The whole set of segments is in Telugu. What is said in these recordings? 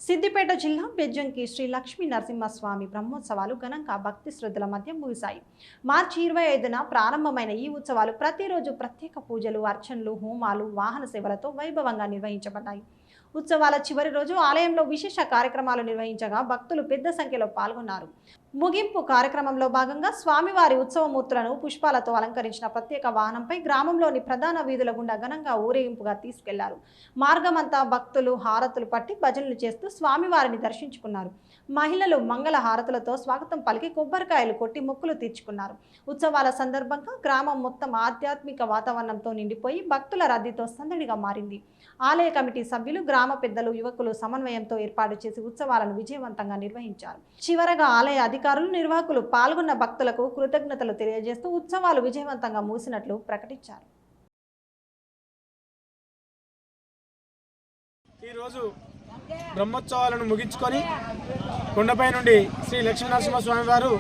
సిద్దిపేట జిల్లా బెజ్జంకి శ్రీ లక్ష్మీ నరసింహస్వామి బ్రహ్మోత్సవాలు ఘనంగా భక్తి శ్రద్ధల మధ్య ముగిశాయి. మార్చి 25న ప్రారంభమైన ఈ ఉత్సవాలు ప్రతిరోజు ప్రత్యేక పూజలు, అర్చనలు, హోమాలు, వాహన సేవలతో వైభవంగా నిర్వహించబడ్డాయి. ఉత్సవాల చివరి రోజు ఆలయంలో విశేష కార్యక్రమాలు నిర్వహించగా భక్తులు పెద్ద సంఖ్యలో పాల్గొన్నారు. ముగింపు కార్యక్రమంలో భాగంగా స్వామివారి ఉత్సవమూర్తులను పుష్పాలతో అలంకరించిన ప్రత్యేక వాహనంపై గ్రామంలోని ప్రధాన వీధుల గుండా ఘనంగా ఊరేగింపుగా తీసుకెళ్లారు. మార్గమంతా భక్తులు హారతులు పట్టి భజనలు చేస్తూ స్వామివారిని దర్శించుకున్నారు. మహిళలు మంగళ హారతులతో స్వాగతం పలికి కొబ్బరికాయలు కొట్టి మొక్కులు తీర్చుకున్నారు. ఉత్సవాల సందర్భంగా గ్రామం మొత్తం ఆధ్యాత్మిక వాతావరణంతో నిండిపోయి భక్తుల రద్దీతో సందడిగా మారింది. ఆలయ కమిటీ సభ్యులు, గ్రామ పెద్దలు, యువకులు సమన్వయంతో ఏర్పాటు చేసి ఉత్సవాలను విజయవంతంగా నిర్వహించారు. చివరగా ఆలయ అధికారులు, నిర్వాహకులు పాల్గొన్న భక్తులకు కృతజ్ఞతలు తెలియజేస్తూ ఉత్సవాలు విజయవంతంగా ముగిసినట్లు ప్రకటించారు. ఈరోజు బ్రహ్మోత్సవాలను ముగించుకొని కొండపై నుండి శ్రీ లక్ష్మీ నరసింహస్వామి వారు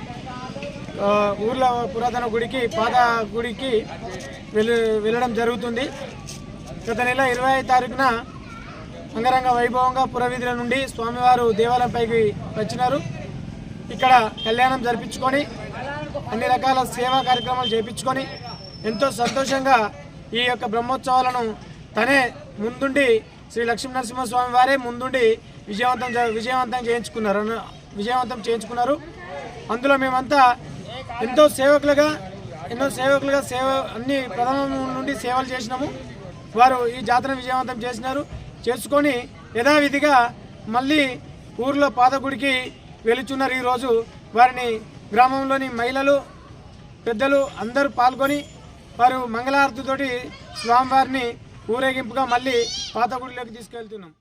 ఊర్ల పురాతన గుడికి, పాత గుడికి వెళ్ళడం జరుగుతుంది. గత నెల 25వ తారీఖున అంగరంగ వైభవంగా పురవీధుల నుండి స్వామివారు దేవాలయంపైకి వచ్చినారు. ఇక్కడ కళ్యాణం జరిపించుకొని అన్ని రకాల సేవా కార్యక్రమాలు చేయించుకొని ఎంతో సంతోషంగా ఈ యొక్క బ్రహ్మోత్సవాలను తనే ముందుండి శ్రీ లక్ష్మీ నరసింహస్వామి వారే ముందుండి విజయవంతం చేయించుకున్నారు. అందులో మేమంతా ఎంతో సేవకులుగా అన్ని ప్రథమం నుండి సేవలు చేసినాము. వారు ఈ జాతరను విజయవంతం చేసుకొని యథావిధిగా మళ్ళీ ఊర్లో పాత గుడికి వెళుచున్నారు. ఈరోజు వారిని గ్రామంలోని మహిళలు, పెద్దలు అందరూ పాల్గొని వారు మంగళహారతితోటి స్వామివారిని ఊరేగింపుగా మళ్ళీ పాత గుడిలోకి తీసుకెళ్తున్నాం.